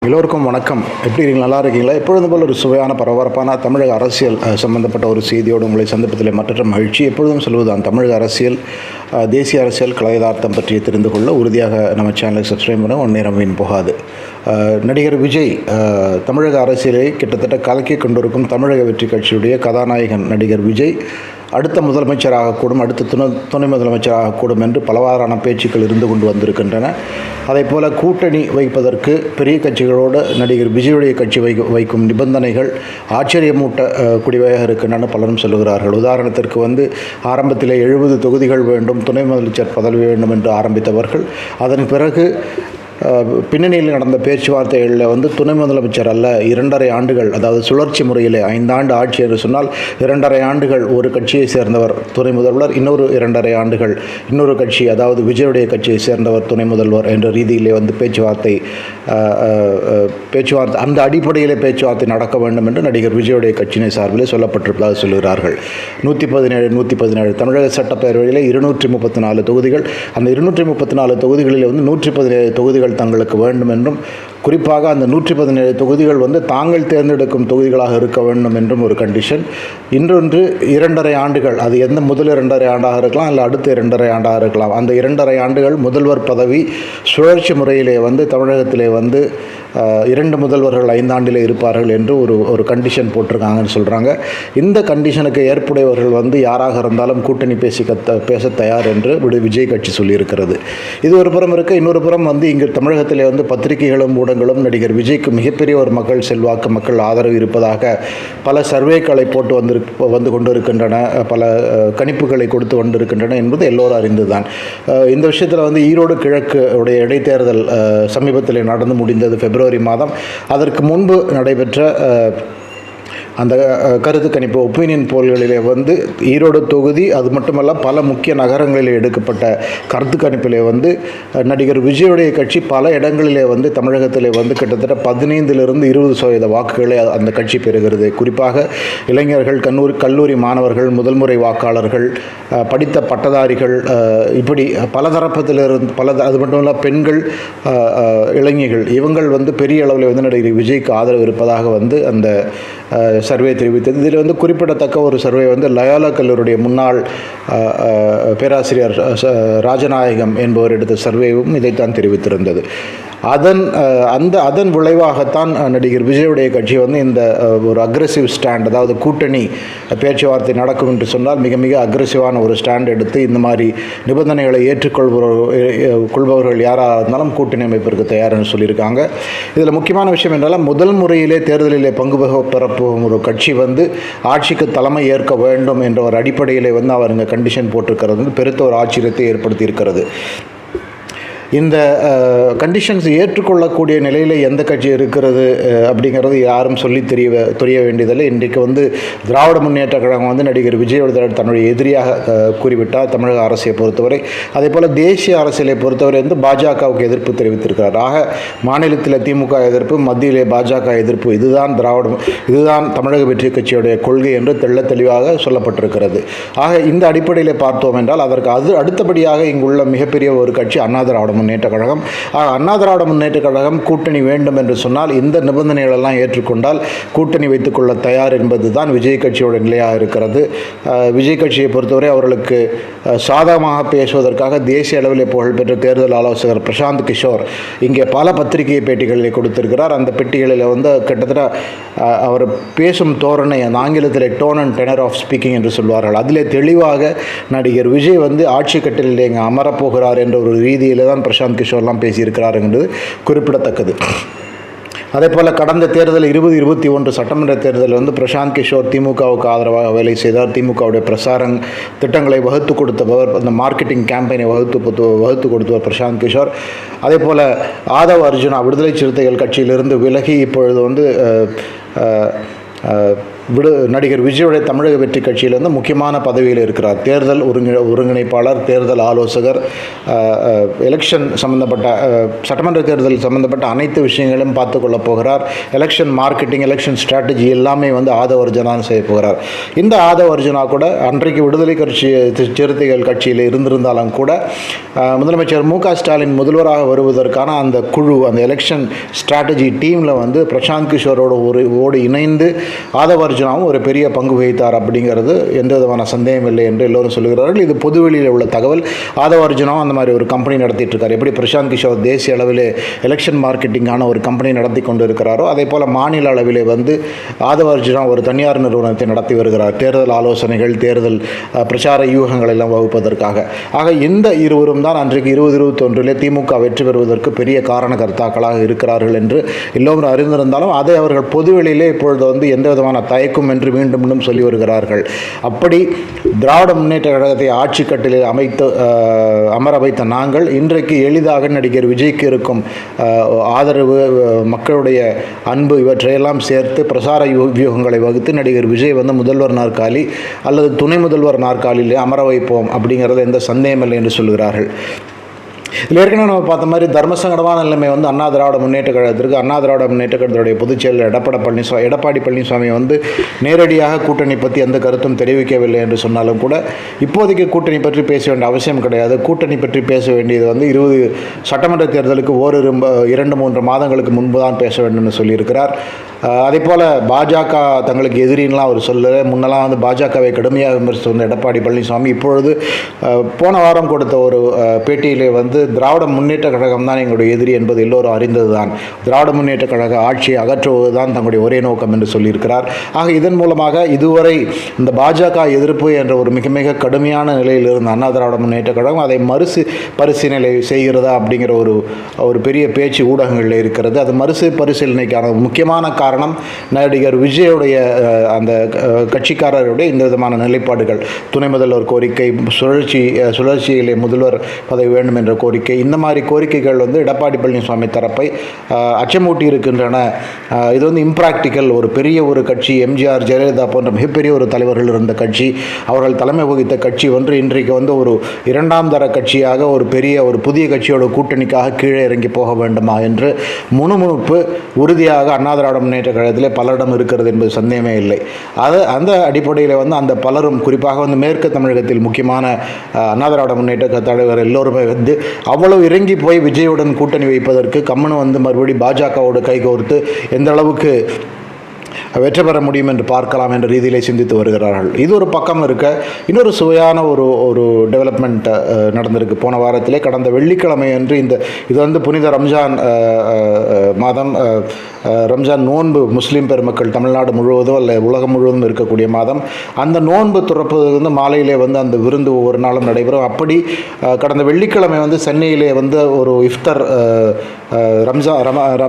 எல்லோருக்கும் வணக்கம். எப்படி இருக்கீங்க? நல்லா இருக்கீங்களா? எப்பொழுதும் போல் ஒரு சுவையான பரபரப்பான தமிழக அரசியல் சம்பந்தப்பட்ட ஒரு செய்தியோடு உங்களை சந்திப்பதில் மற்ற மகிழ்ச்சி. எப்பொழுதும் சொல்வதுதான், தமிழக அரசியல், தேசிய அரசியல் கலையதார்த்தம் பற்றி தெரிந்து கொள்ள உறுதியாக நம்ம சேனலுக்கு சப்ஸ்கிரைப் பண்ண ஒன் நேரம் வீண் போகாது. நடிகர் விஜய் தமிழக அரசியலை கிட்டத்தட்ட கலக்கி கொண்டிருக்கும் தமிழக வெற்றி கட்சியுடைய கதாநாயகன் நடிகர் விஜய் அடுத்த முதலமைச்சராகக்கூடும், அடுத்த துணை முதலமைச்சராகக்கூடும் என்று பலவாறான பேச்சுக்கள் இருந்து கொண்டு வந்திருக்கின்றன. அதே போல் கூட்டணி வைப்பதற்கு பெரிய கட்சிகளோடு நடிகர் விஜயுடைய கட்சி வைக்கும் நிபந்தனைகள் ஆச்சரியமூட்ட கூடியவையாக இருக்கின்றன பலரும் சொல்லுகிறார்கள். உதாரணத்திற்கு ஆரம்பத்தில் 70 தொகுதிகள் வேண்டும், துணை முதலமைச்சர் பதவி வேண்டும் என்று ஆரம்பித்தவர்கள் அதன் பிறகு பின்னணியில் நடந்த பேச்சுவார்த்தைகளில் துணை முதலமைச்சர் அல்ல, 2.5 ஆண்டுகள், அதாவது சுழற்சி முறையில் 5 ஆண்டு ஆட்சி என்று சொன்னால் 2.5 ஆண்டுகள் ஒரு கட்சியை சேர்ந்தவர் துணை முதல்வர், இன்னொரு 2.5 ஆண்டுகள் இன்னொரு கட்சி, அதாவது விஜயுடைய கட்சியை சேர்ந்தவர் துணை முதல்வர் என்ற ரீதியிலே பேச்சுவார்த்தை அந்த அடிப்படையிலே பேச்சுவார்த்தை நடக்க வேண்டும் என்று நடிகர் விஜயுடைய கட்சியினை சார்பிலே சொல்லப்பட்டிருப்பதாக சொல்கிறார்கள். 117 தமிழக சட்டப்பேரவையில் 234 தொகுதிகள், அந்த 234 தொகுதிகளில் 117 தொகுதிகள் தங்களுக்கு வேண்டும் என்றும், குறிப்பாக அந்த 117 தொகுதிகள் தாங்கள் தேர்ந்தெடுக்கும் தொகுதிகளாக இருக்க வேண்டும் என்றும் ஒரு கண்டிஷன். இன்னொன்று 2.5 ஆண்டுகள், அது முதல் 2.5 ஆண்டாக இருக்கலாம், இல்லை அடுத்த 2.5 ஆண்டாக இருக்கலாம். அந்த 2.5 ஆண்டுகள் முதல்வர் பதவி சுழற்சி முறையிலே தமிழகத்திலே 2 முதல்வர்கள் 5 ஆண்டிலே இருப்பார்கள் என்று ஒரு கண்டிஷன் போட்டிருக்காங்கன்னு சொல்கிறாங்க. இந்த கண்டிஷனுக்கு ஏற்புடையவர்கள் யாராக இருந்தாலும் கூட்டணி பேச தயார் என்று விஜய் கட்சி சொல்லியிருக்கிறது. இது ஒரு புறம் இருக்க, இன்னொரு புறம் இங்கு தமிழகத்திலே பத்திரிகைகளும் ஊடகங்களும் நடிகர் விஜய்க்கு மிகப்பெரிய ஒரு மக்கள் செல்வாக்கு, மக்கள் ஆதரவு இருப்பதாக பல சர்வேக்களை போட்டு வந்து கொண்டிருக்கின்றன, பல கணிப்புகளை கொடுத்து கொண்டிருக்கின்றன என்பது எல்லோரும் அறிந்துதான். இந்த விஷயத்தில் ஈரோடு கிழக்கு உடைய இடைத்தேர்தல் சமீபத்தில் நடந்து முடிந்தது பிப்ரவரி மாதம். அதற்கு முன்பு நடைபெற்ற அந்த கருத்து கணிப்பு ஒப்பீனியன் போல்களிலே ஈரோடு தொகுதி, அது மட்டுமல்ல பல முக்கிய நகரங்களில் எடுக்கப்பட்ட கருத்து கணிப்பிலே நடிகர் விஜயுடைய கட்சி பல இடங்களிலே தமிழகத்திலே கிட்டத்தட்ட 15% 20% வாக்குகளை அந்த கட்சி பெறுகிறது. குறிப்பாக இளைஞர்கள், கல்லூரி மாணவர்கள், முதல் முறை வாக்காளர்கள், படித்த பட்டதாரிகள், இப்படி பல தரப்பத்திலிருந்து அது மட்டுமல்ல பெண்கள், இளைஞர்கள், இவங்கள் பெரிய அளவில் நடிகர் விஜய்க்கு ஆதரவு இருப்பதாக அந்த சர்வே தெரிவித்தது. இதில் குறிப்பிடத்தக்க ஒரு சர்வே லயோலா கல்லூரியுடைய முன்னாள் பேராசிரியர் ராஜநாயகம் என்பவர் எடுத்த சர்வேவும் இதைத்தான் தெரிவித்திருந்தது. அதன் விளைவாகத்தான் நடிகர் விஜயுடைய கட்சி இந்த ஒரு அக்ரெசிவ் ஸ்டாண்ட், அதாவது கூட்டணி பேச்சுவார்த்தை நடக்கும் என்று சொன்னால் மிக மிக அக்ரெசிவான ஒரு ஸ்டாண்ட் எடுத்து இந்த மாதிரி நிபந்தனைகளை ஏற்றுக்கொள்பவர்கள் யாராக இருந்தாலும் கூட்டணி அமைப்பிற்கு தயார் என்று சொல்லியிருக்காங்க. இதில் முக்கியமான விஷயம் என்றால், முதல் முறையிலே தேர்தலிலே பங்கு பெறப்போகும் ஒரு கட்சி ஆட்சிக்கு தலைமை ஏற்க வேண்டும் என்ற ஒரு அடிப்படையிலே அவர் இங்கே கண்டிஷன் போட்டிருக்கிறது பெருத்த ஒரு ஆச்சரியத்தை ஏற்படுத்தி இருக்கிறது. இந்த கண்டிஷன்ஸ் ஏற்றுக்கொள்ளக்கூடிய நிலையில் எந்த கட்சி இருக்கிறது அப்படிங்கிறது யாரும் சொல்லி தெரிய வேண்டியதில்லை. இன்றைக்கு திராவிட முன்னேற்ற கழகம் நடிகர் விஜயோட தன்னுடைய எதிரியாக கூறிவிட்டார் தமிழக அரசியை பொறுத்தவரை. அதே போல் தேசிய அரசியலை பொறுத்தவரை பாஜகவுக்கு எதிர்ப்பு தெரிவித்திருக்கிறார். ஆக மாநிலத்தில் திமுக எதிர்ப்பு, மத்தியிலே பாஜக எதிர்ப்பு, இதுதான் தமிழக வெற்றி கட்சியுடைய கொள்கை என்று தெளிவாக சொல்லப்பட்டிருக்கிறது. ஆக இந்த அடிப்படையில் பார்த்தோம் என்றால் அதற்கு அடுத்தபடியாக இங்குள்ள மிகப்பெரிய ஒரு கட்சி அண்ணா திராவிட முன்னேற்ற கழகம். அண்ணா திராவிட முன்னேற்ற கழகம் கூட்டணி வேண்டும் என்று சொன்னால் இந்த நிபந்தனைகளெல்லாம் ஏற்றுக்கொண்டால் கூட்டணி வைத்துக்கொள்ள தயார் என்பதுதான் விஜய் கட்சியோட நிலையாக இருக்கிறது. விஜய் கட்சியை பொறுத்தவரை அவர்களுக்கு சாதகமாக பேசுவதற்காக தேசிய அளவில் புகழ்பெற்ற தேர்தல் ஆலோசகர் பிரசாந்த் கிஷோர் இங்கே பல பத்திரிகை பேட்டிகளில் கொடுத்திருக்கிறார். அந்த பெட்டிகளில் கிட்டத்தட்ட அவர் பேசும் தோரணை, அந்த ஆங்கிலத்தில் tone and tenor of speaking என்று சொல்வார்கள், அதிலே தெளிவாக நடிகர் விஜய் ஆட்சி கட்டிலில் இங்கே அமரப்போகிறார் என்ற ஒரு ரீதியில் தான் பிரசாந்த் கிஷோர்லாம் பேசியிருக்கிறார் என்பது குறிப்பிடத்தக்கது. அதே போல் கடந்த தேர்தல் 2021 சட்டமன்ற தேர்தலில் பிரசாந்த் கிஷோர் திமுகவுக்கு ஆதரவாக வேலை செய்தார். திமுகவுடைய பிரசார திட்டங்களை வகுத்து கொடுத்தவர், அந்த மார்க்கெட்டிங் கேம்பெயினை வகுத்து கொடுத்தவர் பிரசாந்த் கிஷோர். அதே போல் ஆதவ் அர்ஜுனா விடுதலை சிறுத்தைகள் கட்சியிலிருந்து விலகி இப்பொழுது நடிகர் விஜயோடைய தமிழக வெற்றி கட்சியில் வந்து முக்கியமான பதவியில் இருக்கிறார். தேர்தல் ஒருங்கிணைப்பாளர், தேர்தல் ஆலோசகர், எலெக்ஷன் சம்பந்தப்பட்ட சட்டமன்ற தேர்தல் சம்பந்தப்பட்ட அனைத்து விஷயங்களும் பார்த்து கொள்ள போகிறார். எலெக்ஷன் மார்க்கெட்டிங், எலெக்ஷன் ஸ்ட்ராட்டஜி எல்லாமே வந்து ஆதவ அர்ஜுனா செய்ய போகிறார். இந்த ஆதவ அர்ஜுனா கூட அன்றைக்கு விடுதலை கட்சி சிறுத்தைகள் கட்சியில் இருந்திருந்தாலும் கூட முதலமைச்சர் மு.க. ஸ்டாலின் முதல்வராக வருவதற்கான அந்த குழு, அந்த எலெக்ஷன் ஸ்ட்ராட்டஜி டீமில் வந்து பிரசாந்த் கிஷோரோடு இணைந்து ஆதவ அர்ஜுனாவும் ஒரு பெரிய பங்கு வகித்தார் அப்படிங்கிறது எந்த விதமான சந்தேகம் இல்லை என்று எல்லோரும் சொல்கிறார்கள். இது பொதுவெளியில் உள்ள தகவல். ஆதவ அர்ஜுனாவும் அந்த மாதிரி ஒரு கம்பெனி நடத்திட்டு இருக்கார். எப்படி பிரசாந்த் கிஷோர் தேசிய அளவில் எலெக்ஷன் மார்க்கெட்டிங்கான ஒரு கம்பெனி நடத்தி கொண்டு இருக்கிறாரோ, அதே போல் மாநில அளவிலே வந்து ஆதவ அர்ஜுனா ஒரு தனியார் நிறுவனத்தை நடத்தி வருகிறார். தேர்தல் ஆலோசனைகள், தேர்தல் பிரச்சார யூகங்கள் எல்லாம் வகுப்பதற்காக. ஆக இந்த இருவரும் தான் அன்றைக்கு 2021 திமுக வெற்றி பெறுவதற்கு பெரிய காரணகர்த்தாக்களாக இருக்கிறார்கள் என்று எல்லோரும் அறிந்திருந்தாலும் அதை அவர்கள் பொதுவெளியிலே இப்பொழுது வந்து எந்த விதமான தயக்கும் என்று மீண்டும் மீண்டும் சொல்லி வருகிறார்கள். அப்படி திராவிட முன்னேற்ற கழகத்தை ஆட்சி கட்டிலில் அமர வைத்த நாங்கள் இன்றைக்கு எளிதாக நடிகர் விஜய்க்கு இருக்கும் ஆதரவு, மக்களுடைய அன்பு இவற்றையெல்லாம் சேர்த்து பிரசார வியூகங்களை வகுத்து நடிகர் விஜய் வந்து முதல்வர் நாற்காலி அல்லது துணை முதல்வர் நாற்காலியிலே அமர வைப்போம் அப்படிங்கிறது எந்த சந்தேகமில்லை என்று சொல்கிறார்கள். இதில் ஏற்கனவே நம்ம பார்த்த மாதிரி தர்மசங்கடமான நிலைமை வந்து அண்ணா திராவிட முன்னேற்ற கழகத்திற்கு, அண்ணா திராவிட முன்னேற்ற கழகத்துடைய பொதுச் செயலர் எடப்பாடி பழனிசாமி வந்து நேரடியாக கூட்டணி பற்றி எந்த கருத்தும் தெரிவிக்கவில்லை என்று சொன்னாலும் கூட இப்போதைக்கு கூட்டணி பற்றி பேச வேண்டிய அவசியம் கிடையாது. கூட்டணி பற்றி பேச வேண்டியது வந்து 20 சட்டமன்ற தேர்தலுக்கு 2-3 மாதங்களுக்கு முன்பு தான் பேச வேண்டும் என்று சொல்லியிருக்கிறார். அதே போல் பாஜக தங்களுக்கு எதிரின்லாம் அவர் சொல்லலை. முன்னெல்லாம் வந்து பாஜகவை கடுமையாக விமர்சித்து வந்த எடப்பாடி பழனிசாமி இப்பொழுது போன வாரம் கொடுத்த ஒரு பேட்டியிலே வந்து திராவிட முன்னேற்ற கழகம் தான் எங்களுடைய எதிரி என்பது எல்லோரும் அறிந்தது தான். திராவிட முன்னேற்ற கழக ஆட்சியை அகற்றுவது தான் தங்களுடைய ஒரே நோக்கம் என்று சொல்லியிருக்கிறார். ஆக இதன் மூலமாக இதுவரை இந்த பாஜக எதிர்ப்பு என்ற ஒரு மிக மிக கடுமையான நிலையில் இருந்த அண்ணா திராவிட முன்னேற்ற கழகம் அதை பரிசீலனை செய்கிறதா அப்படிங்கிற ஒரு பெரிய பேச்சு ஊடகங்களில் இருக்கிறது. அது பரிசீலனைக்கான முக்கியமான காரணம் நடிகர் விஜயுடைய அந்த கட்சிக்காரருடைய இந்த விதமான நிலைப்பாடுகள். துணை முதல்வர் கோரிக்கை, சுழற்சியிலே முதல்வர் பதவி வேண்டும் என்ற கோரிக்கை, இந்த மாதிரி கோரிக்கைகள் வந்து எடப்பாடி பழனிசாமி தரப்பை அச்சமூட்டி இருக்கின்றன. இது வந்து இம்ப்ராக்டிக்கல். ஒரு பெரிய ஒரு கட்சி, எம்ஜிஆர், ஜெயலலிதா போன்ற மிகப்பெரிய ஒரு தலைவர்கள் இருந்த கட்சி, அவர்கள் தலைமை வகித்த கட்சி ஒன்று இன்றைக்கு வந்து ஒரு 2ஆம் தர கட்சியாக ஒரு புதிய கட்சியோட கூட்டணிக்காக கீழே இறங்கி போக வேண்டுமா என்று முணுமுணுப்பு உறுதியாக அண்ணா திராவிட முன்னேற்ற கழகத்திலே பலரிடம் இருக்கிறது என்பது சந்தேகமே இல்லை. அந்த அடிப்படையில் வந்து அந்த பலரும், குறிப்பாக வந்து மேற்கு தமிழகத்தில் முக்கியமான அண்ணா திராவிட முன்னேற்ற தலைவர் எல்லோருமே வந்து அவ்வளவு இறங்கி போய் விஜயுடன் கூட்டணி வைப்பதற்கு கம்மனு வந்து மறுபடியும் பாஜகவோடு கைகோர்த்து எந்த அளவுக்கு வெற்றி பெற முடியும் என்று பார்க்கலாம் என்ற ரீதியிலே சிந்தித்து வருகிறார்கள். இது ஒரு பக்கம் இருக்க, இன்னொரு சுவையான ஒரு டெவலப்மெண்ட் நடந்திருக்கு. போன வாரத்திலே கடந்த வெள்ளிக்கிழமை அன்று இது வந்து புனித ரம்ஜான் மாதம், ரம்ஜான் நோன்பு முஸ்லீம் பெருமக்கள் தமிழ்நாடு முழுவதும் அல்ல உலகம் முழுவதும் இருக்கக்கூடிய மாதம். அந்த நோன்பு துறப்பு வந்து மாலையிலே வந்து அந்த விருந்து ஒவ்வொரு நாளும் நடைபெறும். அப்படி கடந்த வெள்ளிக்கிழமை வந்து சென்னையிலே வந்து ஒரு இஃப்தர்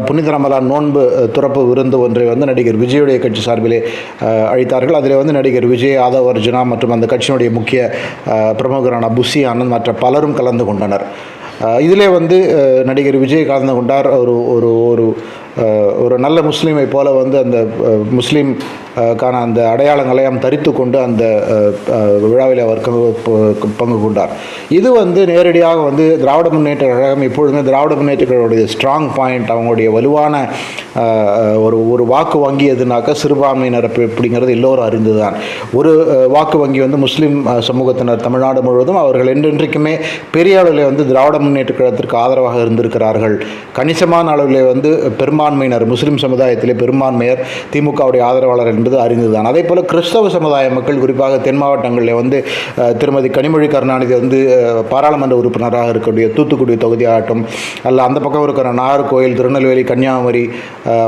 புனித ரமலான் நோன்பு துறப்பு விருந்து ஒன்றை வந்து நடிகர் விஜயுடைய கட்சி சார்பிலே அழைத்தார்கள். அதில் வந்து நடிகர் விஜய், ஆதவ அர்ஜுனா மற்றும் அந்த கட்சியினுடைய முக்கிய பிரமுகரான புஷி ஆனந்த் மற்ற பலரும் கலந்து கொண்டனர். இதிலே வந்து நடிகர் விஜய் கலந்து கொண்டார். ஒரு நல்ல முஸ்லீமை போல வந்து அந்த முஸ்லீம் கான அந்த அடையாளங்களையும் தரித்து கொண்டு அந்த விழாவில் அவர் பங்கு கொண்டார். இது வந்து நேரடியாக வந்து திராவிட முன்னேற்ற கழகம் இப்பொழுதுமே திராவிட முன்னேற்ற கழகத்துடைய ஸ்ட்ராங் பாயிண்ட், அவங்களுடைய வலுவான ஒரு வாக்கு வங்கி எதுனாக்கா சிறுபான்மையினர் அப்படிங்கிறது எல்லோரும் அறிந்துதான். ஒரு வாக்கு வங்கி வந்து முஸ்லீம் சமூகத்தினர் தமிழ்நாடு முழுவதும் அவர்கள் என்றென்றைக்குமே பெரிய அளவில் வந்து திராவிட முன்னேற்ற கழகத்திற்கு ஆதரவாக இருந்திருக்கிறார்கள். கணிசமான அளவில் வந்து பெரும்பான்மையினர், முஸ்லீம் சமுதாயத்திலே பெரும்பான்மையர் திமுகவுடைய ஆதரவாளர் என்பது அறிந்துதான். அதே போல் கிறிஸ்தவ சமுதாய மக்கள், குறிப்பாக தென் மாவட்டங்களில் வந்து திருமதி கனிமொழி கருணாநிதி வந்து பாராளுமன்ற உறுப்பினராக இருக்கக்கூடிய தூத்துக்குடி தொகுதியாகட்டும், அல்ல அந்த பக்கம் இருக்கிற நாகர்கோயில், திருநெல்வேலி, கன்னியாகுமரி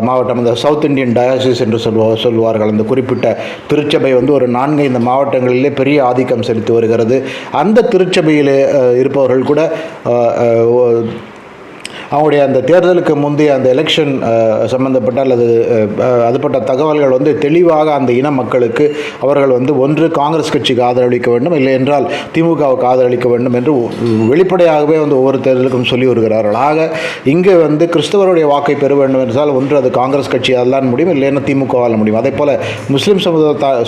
மாவட்டம், இந்த சவுத் இந்தியன் டயாசிஸ் என்று சொல்வார்கள். அந்த குறிப்பிட்ட திருச்சபை வந்து ஒரு 4-5 மாவட்டங்களிலே பெரிய ஆதிக்கம் செலுத்தி வருகிறது. அந்த திருச்சபையில் இருப்பவர்கள் கூட அவங்களுடைய அந்த தேர்தலுக்கு முந்தைய அந்த எலெக்ஷன் சம்பந்தப்பட்ட அல்லது அதுபட்ட தகவல்கள் வந்து தெளிவாக அந்த இன மக்களுக்கு அவர்கள் வந்து ஒன்று காங்கிரஸ் கட்சிக்கு ஆதரவளிக்க வேண்டும், இல்லை என்றால் திமுகவுக்கு ஆதரவளிக்க வேண்டும் என்று வெளிப்படையாகவே வந்து ஒவ்வொரு தேர்தலுக்கும் சொல்லி வருகிறார்கள். ஆக இங்கே வந்து கிறிஸ்தவருடைய வாக்கை பெற வேண்டும் என்றால் ஒன்று அது காங்கிரஸ் கட்சியால் தான் முடியும், இல்லைன்னா திமுகவால் முடியும். அதே போல் முஸ்லீம்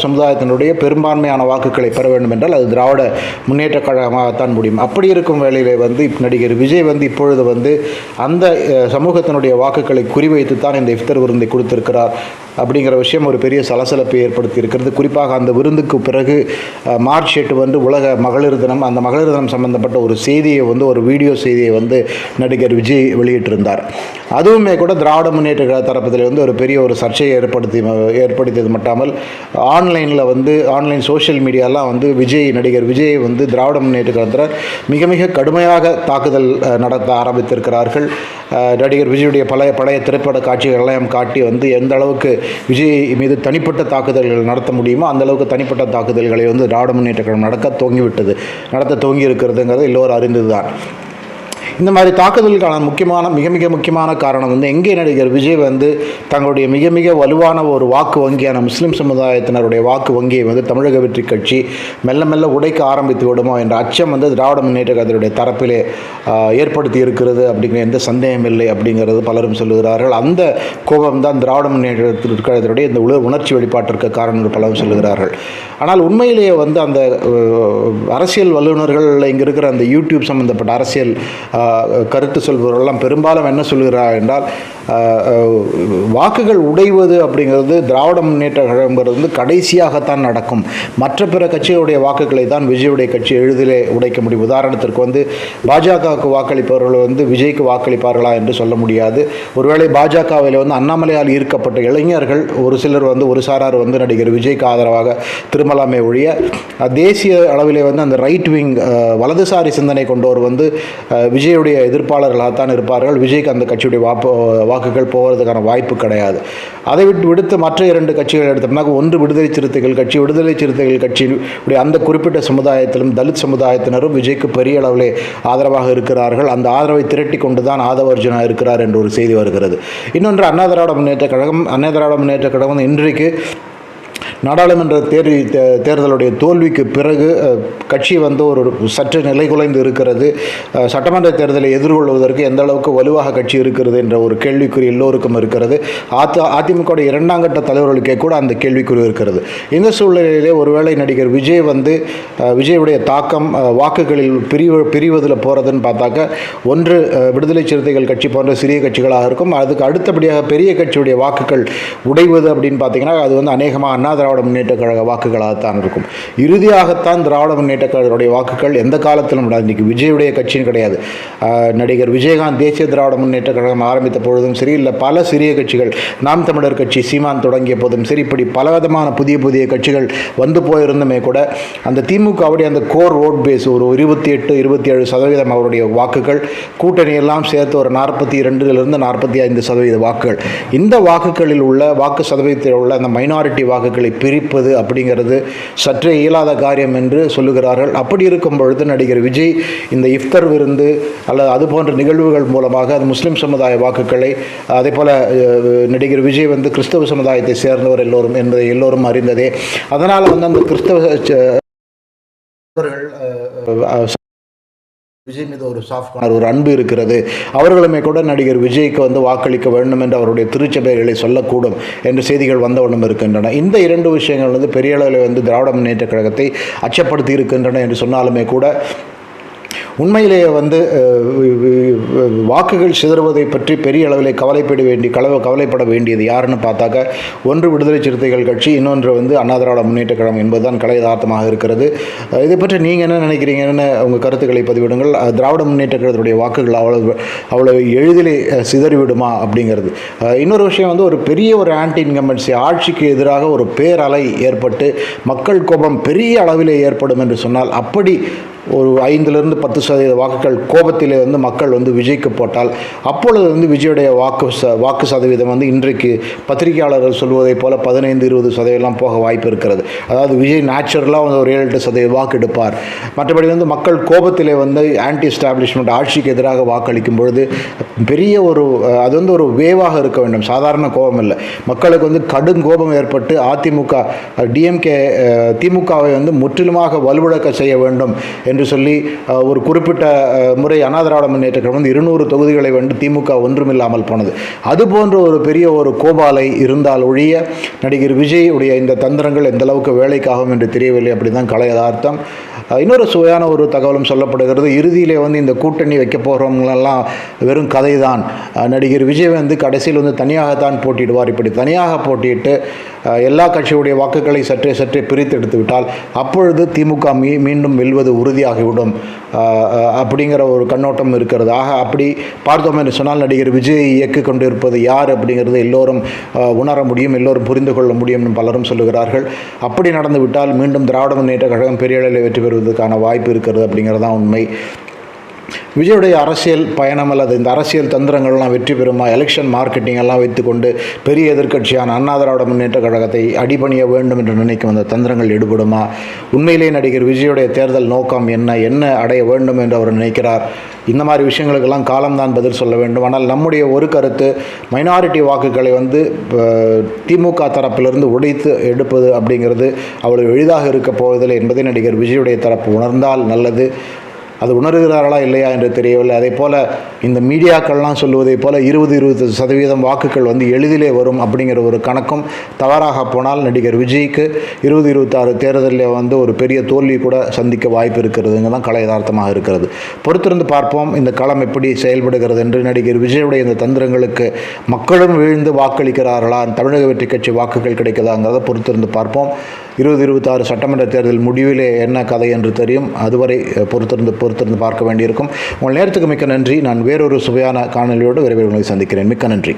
சமுதாயத்தினுடைய பெரும்பான்மையான வாக்குகளை பெற வேண்டும் என்றால் அது திராவிட முன்னேற்ற கழகமாகத்தான் முடியும். அப்படி இருக்கும் வேளையிலே வந்து நடிகர் விஜய் வந்து இப்பொழுது வந்து அந்த சமூகத்தினுடைய வாக்குகளை குறிவைத்து தான் இந்த இஃப்தர் விருந்தை கொடுத்திருக்கிறார் அப்படிங்கிற விஷயம் ஒரு பெரிய சலசலப்பை ஏற்படுத்தி இருக்கிறது. குறிப்பாக அந்த விருந்துக்கு பிறகு மார்ச் 8 வந்து உலக மகளிர் தினம். அந்த மகளிர் தினம் சம்பந்தப்பட்ட ஒரு செய்தியை வந்து ஒரு வீடியோ செய்தியை வந்து நடிகர் விஜய் வெளியிட்டிருந்தார். அதுவுமே கூட திராவிட முன்னேற்ற கழக தரப்பில் வந்து ஒரு பெரிய ஒரு சர்ச்சையை ஏற்படுத்தியது மட்டாமல் ஆன்லைன் சோஷியல் மீடியாலாம் வந்து நடிகர் விஜய் வந்து திராவிட முன்னேற்ற கழகத்தில் மிக மிக கடுமையாக தாக்குதல் நடத்த ஆரம்பித்திருக்கிறார்கள். நடிகர் விஜயுடைய பழைய திரைப்பட காட்சிகளெல்லாம் காட்டி வந்து எந்த அளவுக்கு விஜய் மீது தனிப்பட்ட தாக்குதல்கள் நடத்த முடியுமோ அந்த அளவுக்கு தனிப்பட்ட தாக்குதல்களை வந்து திராவிட முன்னேற்ற கழகம் நடத்த துவங்கி இருக்கிறதுங்கிறது எல்லோரும் அறிந்ததுதான். இந்த மாதிரி தாக்குதலுக்கான மிக முக்கியமான காரணம் வந்து எங்கே நடிகர் விஜய் வந்து தங்களுடைய மிக மிக வலுவான ஒரு வாக்கு வங்கியான முஸ்லீம் சமுதாயத்தினருடைய வாக்கு வங்கியை வந்து தமிழக வெற்றி கட்சி மெல்ல மெல்ல உடைக்க ஆரம்பித்து விடுமோ என்ற அச்சம் வந்து திராவிட முன்னேற்ற கழகத்தினுடைய தரப்பிலே ஏற்படுத்தி இருக்கிறது அப்படிங்கிற எந்த சந்தேகம் இல்லை அப்படிங்கிறது பலரும் சொல்லுகிறார்கள். அந்த கோபம் தான் திராவிட முன்னேற்ற கழகத்தினுடைய இந்த உணர்ச்சி வெளிப்பாட்டிற்கு காரணம் பலரும் சொல்லுகிறார்கள். ஆனால் உண்மையிலேயே வந்து அந்த அரசியல் வல்லுநர்கள் இங்கே இருக்கிற அந்த யூடியூப் சம்பந்தப்பட்ட அரசியல் கருத்து சொல்பவர்களெல்லாம் பெரும்பாலும் என்ன சொல்கிறார் என்றால் வாக்குகள் உடைவது அப்படிங்கிறது திராவிட முன்னேற்ற கழகங்கிறது வந்து கடைசியாகத்தான் நடக்கும். மற்ற பிற கட்சிகளுடைய வாக்குகளை தான் விஜயுடைய கட்சி எளிதிலே உடைக்க முடியும். உதாரணத்திற்கு வந்து பாஜகவுக்கு வாக்களிப்பவர்கள் வந்து விஜய்க்கு வாக்களிப்பார்களா என்று சொல்ல முடியாது. ஒருவேளை பாஜகவில் வந்து அண்ணாமலையால் ஈர்க்கப்பட்ட இளைஞர்கள் ஒரு சிலர் வந்து ஒரு சாரார் வந்து நடிகர் விஜய்க்கு ஆதரவாக திரும்பலாமே ஒழிய தேசிய அளவிலே வந்து அந்த ரைட் விங் வலதுசாரி சிந்தனை கொண்டோர் வந்து விஜயுடைய எதிர்ப்பாளர்களாகத்தான் இருப்பார்கள். விஜய்க்கு அந்த கட்சியுடைய வாக்குகள் போவதற்கான வாய்ப்பு கிடையாது. அதை விடுத்து மற்ற 2 கட்சிகள் எடுத்தோம்னா ஒன்று விடுதலை சிறுத்தைகள் கட்சியுடைய அந்த குறிப்பிட்ட சமுதாயத்திலும் தலித் சமுதாயத்தினரும் விஜய்க்கு பெரிய அளவிலே ஆதரவாக இருக்கிறார்கள். அந்த ஆதரவை திரட்டி கொண்டு தான் ஆதவர்ஜுனா இருக்கிறார் என்ற ஒரு செய்தி வருகிறது. இன்னொன்று அண்ணா திராவிட முன்னேற்ற கழகம் இன்றைக்கு நாடாளுமன்ற தேர்தலுடைய தோல்விக்கு பிறகு கட்சி வந்து ஒரு சற்று நிலைகுலைந்து இருக்கிறது. சட்டமன்ற தேர்தலை எதிர்கொள்வதற்கு எந்த அளவுக்கு வலுவாக கட்சி இருக்கிறது என்ற ஒரு கேள்விக்குறி எல்லோருக்கும் இருக்கிறது. அதிமுக 2ஆம் கட்ட தலைவர்களுக்கே கூட அந்த கேள்விக்குறி இருக்கிறது. இந்த சூழ்நிலையிலே ஒருவேளை நடிகர் விஜய் வந்து விஜயுடைய தாக்கம் வாக்குகளில் பிரிவதில் போகிறதுன்னு பார்த்தாக்க ஒன்று விடுதலை சிறுத்தைகள் கட்சி போன்ற சிறிய கட்சிகளாக இருக்கும். அதுக்கு அடுத்தபடியாக பெரிய கட்சியுடைய வாக்குகள் உடைவது அப்படின்னு பார்த்தீங்கன்னா அது வந்து அநேகமாக அண்ணா திராவிட முன்னேற்ற கழக வாக்குகளாகத்தான் இருக்கும். இறுதியாகத்தான் திராவிட முன்னேற்ற கழகத்துடைய வாக்குகள் எந்த காலத்திலும் இன்றைக்கு விஜயுடைய கட்சியும் கிடையாது. நடிகர் விஜயகாந்த் தேசிய திராவிட முன்னேற்ற கழகம் ஆரம்பித்த பொழுதும் சரி, இல்லை பல சிறிய கட்சிகள் நாம் தமிழர் கட்சி சீமான் தொடங்கிய போதும் சரி, இப்படி பலவிதமான புதிய கட்சிகள் வந்து போயிருந்துமே கூட அந்த திமுகவுடைய அந்த கோர் ஓட் பேஸ் ஒரு 28-27% அவருடைய வாக்குகள் கூட்டணி எல்லாம் சேர்த்து ஒரு 42% 45% வாக்குகள். இந்த வாக்குகளில் உள்ள வாக்கு சதவீதத்தில் உள்ள அந்த மைனாரிட்டி வாக்குகளை பிரிப்பது அப்படிங்கிறது சற்றே இயலாத காரியம் என்று சொல்லுகிறார்கள். அப்படி இருக்கும் பொழுது நடிகர் விஜய் இந்த இஃப்தர் விருந்து அல்லது அது போன்ற நிகழ்வுகள் மூலமாக அது முஸ்லீம் சமுதாய வாக்குகளை, அதே போல நடிகர் விஜய் வந்து கிறிஸ்தவ சமுதாயத்தை சேர்ந்தவர் எல்லோரும் என்பதை எல்லோரும் அறிந்ததே. அதனால் வந்து அந்த கிறிஸ்தவ விஜய் மீது ஒரு சாஃப்ட் ஒரு அன்பு இருக்கிறது. அவர்களுமே கூட நடிகர் விஜய்க்கு வந்து வாக்களிக்க வேண்டும் என்று அவருடைய திருச்சபைகளை சொல்லக்கூடும் என்று செய்திகள் வந்தவண்ணம் இருக்கின்றன. இந்த 2 விஷயங்கள் வந்து பெரிய அளவில் வந்து திராவிட முன்னேற்ற கழகத்தை அச்சப்படுத்தி இருக்கின்றன என்று சொன்னாலுமே கூட உண்மையிலேயே வந்து வாக்குகள் சிதறுவதை பற்றி பெரிய அளவில் கவலைப்பட வேண்டியது யாருன்னு பார்த்தாக்க ஒன்று விடுதலை சிறுத்தைகள் கட்சி, இன்னொன்று வந்து அண்ணா திராவிட முன்னேற்ற கழகம் என்பதுதான் யதார்த்தமாக இருக்கிறது. இதை பற்றி நீங்கள் என்ன நினைக்கிறீங்கன்னு உங்கள் கருத்துக்களை பதிவிடுங்கள். திராவிட முன்னேற்ற கழகத்துடைய வாக்குகள் அவ்வளவு எளிதிலே சிதறிவிடுமா அப்படிங்கிறது. இன்னொரு விஷயம் வந்து ஒரு பெரிய ஒரு ஆன்டி இன்கம்பன்சி ஆட்சிக்கு எதிராக ஒரு பேரலை ஏற்பட்டு மக்கள் கோபம் பெரிய அளவிலே ஏற்படும் என்று சொன்னால் அப்படி ஒரு 5லிருந்து 10% வாக்குகள் கோபத்திலே வந்து மக்கள் வந்து விஜய்க்கு போட்டால் அப்பொழுது வந்து விஜயுடைய வாக்கு சதவீதம் வந்து இன்றைக்கு பத்திரிகையாளர்கள் சொல்வதை போல 15-20% போக வாய்ப்பு இருக்கிறது. அதாவது விஜய் நேச்சுரலாக வந்து ஒரு 7-8% வாக்கு எடுப்பார். மற்றபடி வந்து மக்கள் கோபத்திலே வந்து ஆன்டி எஸ்டாப்ளிஷ்மெண்ட் ஆட்சிக்கு எதிராக வாக்களிக்கும் பொழுது பெரிய ஒரு அது வந்து ஒரு வேவாக இருக்க வேண்டும், சாதாரண கோபம் இல்லை. மக்களுக்கு வந்து கடும் கோபம் ஏற்பட்டு அதிமுக டிஎம்கே திமுகவை வந்து முற்றிலுமாக வலுவிழக்க செய்ய வேண்டும் என்று சொல்லி ஒரு குறிப்பிட்ட முறை அண்ணா திராவிட முன்னேற்ற கழகம் வந்து 200 தொகுதிகளை வந்து திமுக ஒன்றுமில்லாமல் போனது. அதுபோன்ற ஒரு பெரிய ஒரு கோபாலை இருந்தால் ஒழிய நடிகர் விஜய் உடைய இந்த தந்திரங்கள் எந்த அளவுக்கு வேலைக்காகும் என்று தெரியவில்லை. அப்படி தான் கலை யதார்த்தம். இன்னொரு சுவையான ஒரு தகவலும் சொல்லப்படுகிறது. இறுதியிலே வந்து இந்த கூட்டணி வைக்க போகிறவங்களெல்லாம் வெறும் கதை தான். நடிகர் விஜய் வந்து கடைசியில் வந்து தனியாகத்தான் போட்டியிடுவார். இப்படி தனியாக போட்டியிட்டு எல்லா கட்சியுடைய வாக்குகளை சற்றே பிரித்து எடுத்து விட்டால் அப்பொழுது திமுக மீண்டும் வெல்வது உறுதியாகிவிடும் அப்படிங்கிற ஒரு கண்ணோட்டம் இருக்கிறது. ஆக அப்படி பார்த்தோம் என்று சொன்னால் நடிகர் விஜய் இயக்கி கொண்டிருப்பது யார் அப்படிங்கிறது எல்லோரும் உணர முடியும், எல்லோரும் புரிந்து கொள்ள முடியும் என்று பலரும் சொல்லுகிறார்கள். அப்படி நடந்துவிட்டால் மீண்டும் திராவிட முன்னேற்ற கழகம் பெரிய அளவில் வெற்றி பெறுவதற்கான வாய்ப்பு இருக்கிறது அப்படிங்கிறது தான் உண்மை. விஜயுடைய அரசியல் பயணம் அல்லது இந்த அரசியல் தந்திரங்கள்லாம் வெற்றி பெறுமா, எலெக்ஷன் மார்க்கெட்டிங் எல்லாம் வைத்துக்கொண்டு பெரிய எதிர்க்கட்சியான அண்ணா திராவிட முன்னேற்ற கழகத்தை அடிபணிய வேண்டும் என்று நினைக்கும் அந்த தந்திரங்கள் எடுபடுமா? உண்மையிலே நடிகர் விஜயுடைய தேர்தல் நோக்கம் என்ன அடைய வேண்டும் என்று அவர் நினைக்கிறார்? இந்த மாதிரி விஷயங்களுக்கெல்லாம் காலம்தான் பதில் சொல்ல வேண்டும். ஆனால் நம்முடைய ஒரு கருத்து, மைனாரிட்டி வாக்குகளை வந்து திமுக தரப்பிலிருந்து உடைத்து எடுப்பது அப்படிங்கிறது அவ்வளவு எளிதாக இருக்க போவதில்லை என்பதை நடிகர் விஜயுடைய தரப்பு உணர்ந்தால் நல்லது. அது உணர்கிறார்களா இல்லையா என்று தெரியவில்லை. அதே போல் இந்த மீடியாக்கள்லாம் சொல்லுவதை போல் 20% வாக்குகள் வந்து எளிதிலே வரும் அப்படிங்கிற ஒரு கணக்கும் தவறாக போனால் நடிகர் விஜய்க்கு 2026 தேர்தலில் வந்து ஒரு பெரிய தோல்வி கூட சந்திக்க வாய்ப்பு இருக்கிறதுங்க தான் கலை யதார்த்தமாக இருக்கிறது. பொறுத்திருந்து பார்ப்போம் இந்த களம் எப்படி செயல்படுகிறது என்று. நடிகர் விஜயுடைய இந்த தந்திரங்களுக்கு மக்களும் வீழ்ந்து வாக்களிக்கிறார்களா, தமிழக வெற்றி கட்சி வாக்குகள் கிடைக்குதாங்கிறத பொறுத்திருந்து பார்ப்போம். 2026 சட்டமன்ற தேர்தல் முடிவிலே என்ன கதை என்று தெரியும். அதுவரை பொறுத்திருந்து பார்க்க வேண்டியிருக்கும். உங்கள் நேரத்துக்கு மிக்க நன்றி. நான் வேறொரு சுவையான காணொலியோடு விரைவில் உங்களை சந்திக்கிறேன். மிக்க நன்றி.